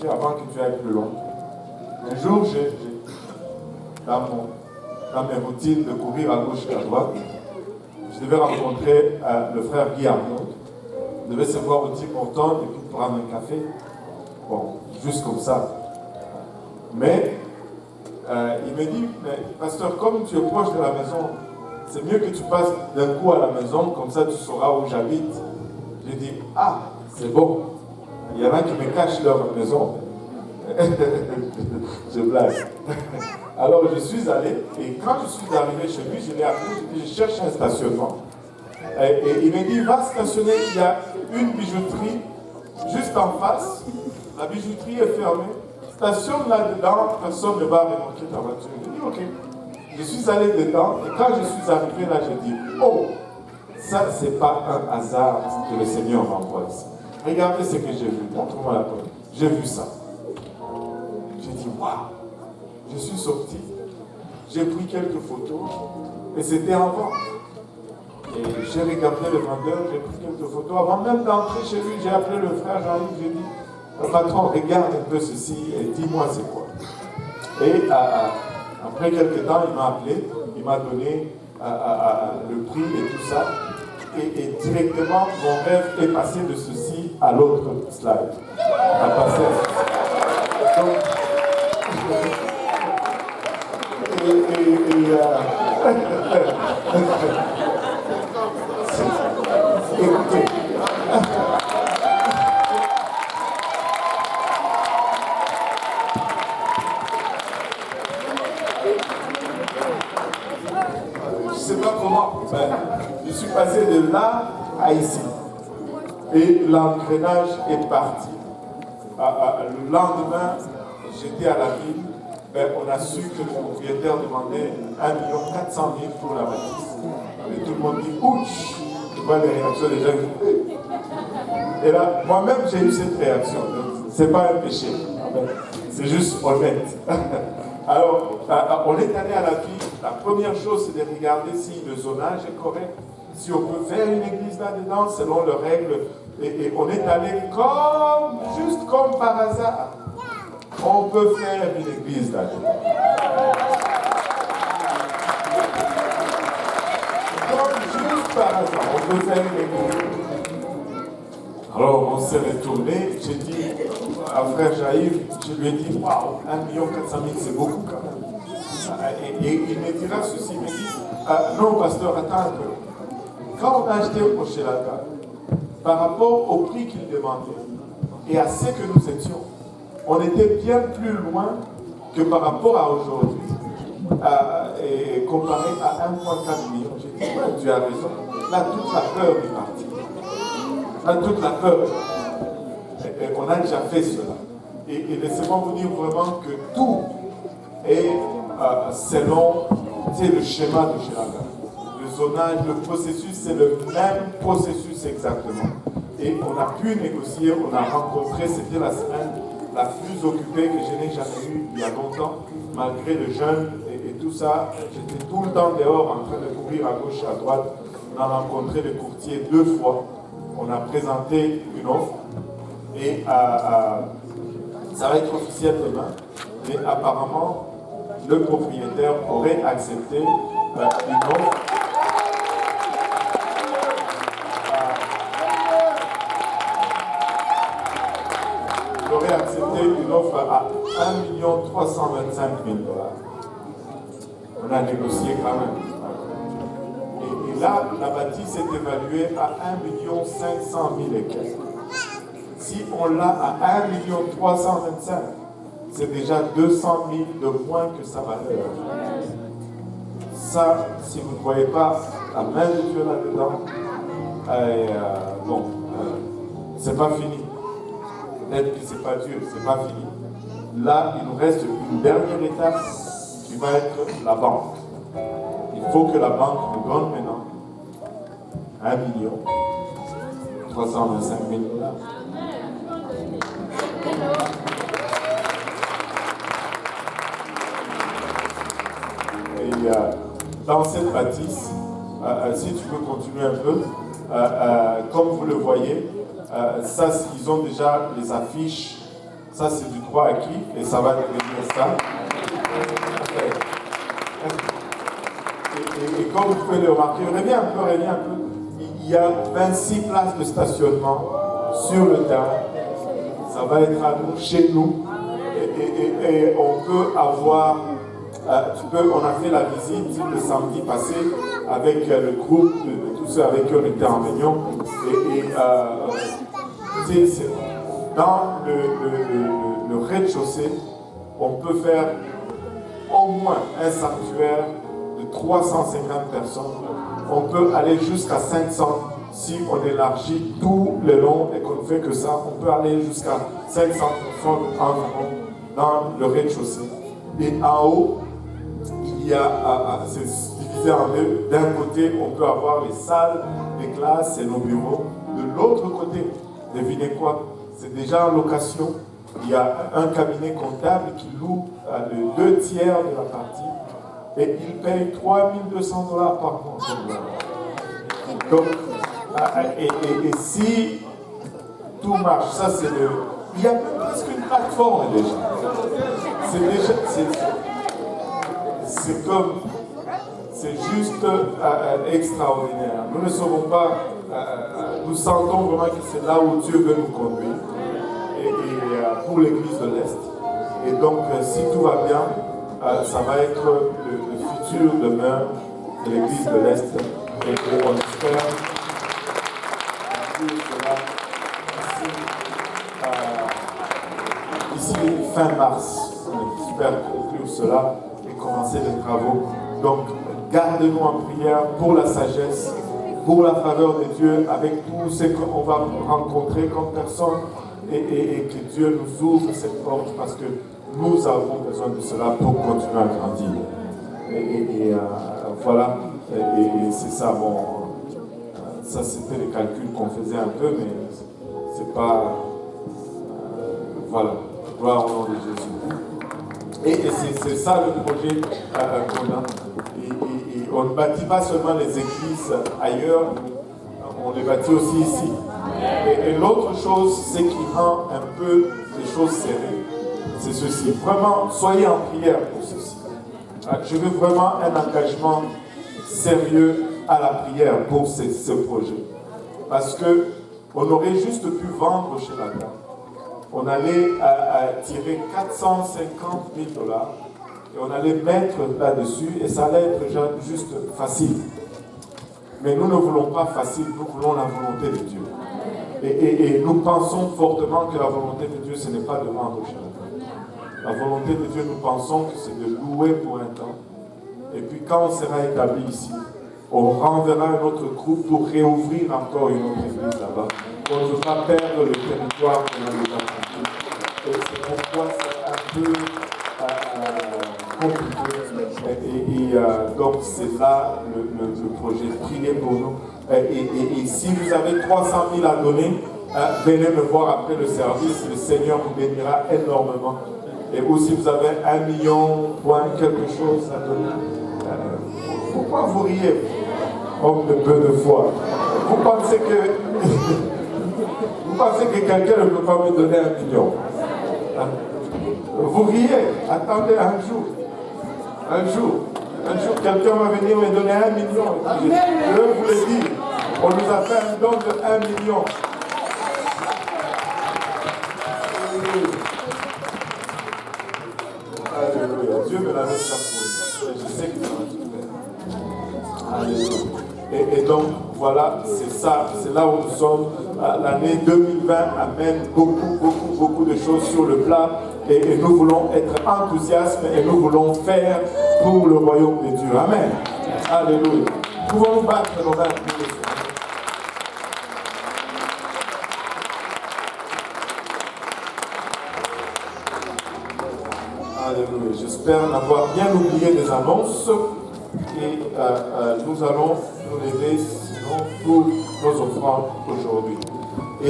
avant que tu ailles plus loin. Un jour, dans mes routines de courir à gauche et à droite, je devais rencontrer le frère Guy Arnaud. Je devais se voir au Tim Hortons et puis prendre un café. Bon, juste comme ça. Mais il me dit, mais pasteur, comme tu es proche de la maison, c'est mieux que tu passes d'un coup à la maison, comme ça tu sauras où j'habite. J'ai dit, ah, c'est bon. Il y en a qui me cachent leur maison. Je blague. Alors je suis allé, et quand je suis arrivé chez lui, je l'ai appelé, je dis, je cherche un stationnement. Et il m'a dit, va stationner, il y a une bijouterie juste en face. La bijouterie est fermée. Stationne là-dedans, personne ne va remorquer ta voiture. J'ai dit, ok. Je suis allé dedans, et quand je suis arrivé là, j'ai dit, oh, ça, c'est pas un hasard que le Seigneur m'envoie ici. Regardez ce que j'ai vu. Montre-moi la porte. J'ai vu ça. J'ai dit, waouh. Je suis sorti, j'ai pris quelques photos, et c'était en vente. Et j'ai regardé le vendeur, j'ai pris quelques photos. Avant même d'entrer chez lui, j'ai appelé le frère Jean-Yves, j'ai dit, patron, regarde un peu ceci et dis-moi c'est quoi. Et après quelques temps, il m'a appelé, il m'a donné le prix et tout ça. Et directement, mon rêve est passé de ceci à l'autre slide. À passer à ceci. Donc, écoutez, je ne sais pas comment, je suis passé de là à ici. Et l'engrenage est parti. Le lendemain, j'étais à la ville. On a su que le propriétaire demandait 1 400 000 pour la bâtisse. Et tout le monde dit, ouch! Tu vois les réactions des gens. Et là, moi-même, j'ai eu cette réaction. Ce n'est pas un péché. C'est juste honnête. Alors, on est allé à la ville. La première chose, c'est de regarder si le zonage est correct. Si on peut faire une église là-dedans, selon leurs règles. Et on est allé juste comme par hasard. On peut faire une église là-dedans. Comme juste par hasard, on peut faire une église. Alors on s'est retourné, j'ai dit à frère Jaïf, je lui ai dit, waouh, 1 400 000 c'est beaucoup quand même. Et il me dira ceci, il me dit, non pasteur, attends un peu. Quand on a acheté au Shelaga, par rapport au prix qu'il demandait et à ce que nous étions, on était bien plus loin que par rapport à aujourd'hui, et comparé à 1,4 million. J'ai dit, ouais, tu as raison. Là, toute la peur est partie. Là, toute la peur. Et on a déjà fait cela. Et laissez-moi vous dire vraiment que tout est selon le schéma de Shelaga. Le zonage, le processus, c'est le même processus exactement. Et on a pu négocier, on a rencontré, c'était la semaine la plus occupée que je n'ai jamais eue il y a longtemps, malgré le jeûne et tout ça. J'étais tout le temps dehors en train de courir à gauche et à droite. On a rencontré le courtier 2 fois. On a présenté une offre et ça va être officiel demain. Mais apparemment, le propriétaire aurait accepté une offre. Aurait accepté une offre à 1 325 000 $. On a négocié quand même. Et là, la bâtisse est évaluée à 1 500 000 et quelques. Si on l'a à 1 325 000, c'est déjà 200 000 de moins que sa valeur. Ça, si vous ne voyez pas la main de Dieu là-dedans, c'est pas fini. Peut-être que c'est pas Dieu, c'est pas fini. Là, il nous reste une dernière étape qui va être la banque. Il faut que la banque nous donne maintenant 1 325 000 $. Et dans cette bâtisse, si tu peux continuer un peu, comme vous le voyez, ça, ils ont déjà les affiches Ça, c'est du droit acquis et ça va devenir ça. Et comme vous pouvez le remarquer, reviens un peu. Il y a 26 places de stationnement sur le terrain. Ça va être à nous, chez nous. Et on peut avoir, on a fait la visite le samedi passé avec le groupe de tous ceux avec qui on était en réunion. Dans le rez-de-chaussée, on peut faire au moins un sanctuaire de 350 personnes. On peut aller jusqu'à 500 si on élargit tout le long et qu'on ne fait que ça. On peut aller jusqu'à 500 personnes environ dans le rez-de-chaussée. Et en haut, il y a, c'est divisé en deux. D'un côté, on peut avoir les salles, les classes et nos bureaux. De l'autre côté, devinez quoi? C'est déjà en location. Il y a un cabinet comptable qui loue les 2 tiers de la partie et il paye $3 200 par mois. Donc, et si tout marche, ça c'est le... Il y a même presque une plateforme déjà. C'est comme... C'est juste extraordinaire. Nous ne saurons pas... nous sentons vraiment que c'est là où Dieu veut nous conduire. Pour l'église de l'Est. Et donc, si tout va bien, ça va être le futur demeure de l'église de l'Est. Et on espère cela ici, fin mars. On espère conclure cela et commencer les travaux. Donc, gardez-nous en prière pour la sagesse, pour la faveur de Dieu, avec tout ce qu'on va rencontrer comme personne. Et que Dieu nous ouvre cette porte parce que nous avons besoin de cela pour continuer à grandir. Voilà, et c'est ça. Bon, ça c'était les calculs qu'on faisait un peu, mais c'est pas. Voilà, gloire au nom de Jésus. Et c'est ça le projet qu'on a. Et on ne bâtit pas seulement les églises ailleurs, on les bâtit aussi ici. Et l'autre chose, c'est qui rend un peu les choses serrées, c'est ceci. Vraiment, soyez en prière pour ceci. Je veux vraiment un engagement sérieux à la prière pour ce projet. Parce qu'on aurait juste pu vendre chez la dame. On allait tirer $450 000 et on allait mettre là-dessus et ça allait être juste facile. Mais nous ne voulons pas facile, nous voulons la volonté de Dieu. Et nous pensons fortement que la volonté de Dieu, ce n'est pas de vendre chez la volonté de Dieu, nous pensons que c'est de louer pour un temps. Et puis quand on sera établi ici, on renverra un autre groupe pour réouvrir encore une autre église là-bas. On ne veut pas perdre le territoire qu'on a déjà compris. Et c'est pourquoi c'est un peu compliqué. Donc c'est là le projet. Priez pour nous. Et si vous avez 300 000 à donner, venez me voir après le service. Le Seigneur vous bénira énormément. Et ou si vous avez 1 million, quelque chose à donner, pourquoi vous riez, homme de peu de foi? Vous pensez que quelqu'un ne peut pas me donner 1 million? Vous riez, attendez un jour, quelqu'un va venir me donner 1 million. Je vous le dis, on nous a fait un don de 1 million. Alléluia. Dieu me l'avait chapeauté. Je sais que ça va tout faire. Alléluia. Et donc, voilà, c'est ça, c'est là où nous sommes. L'année 2020 amène beaucoup de choses sur le plat. Et nous voulons être enthousiastes et nous voulons faire pour le royaume de Dieu. Amen. Alléluia. Pouvons-nous battre nos mains pour le Seigneur? Alléluia. J'espère n'avoir bien oublié des annonces. Et nous allons nous lever sinon pour nos offrandes aujourd'hui.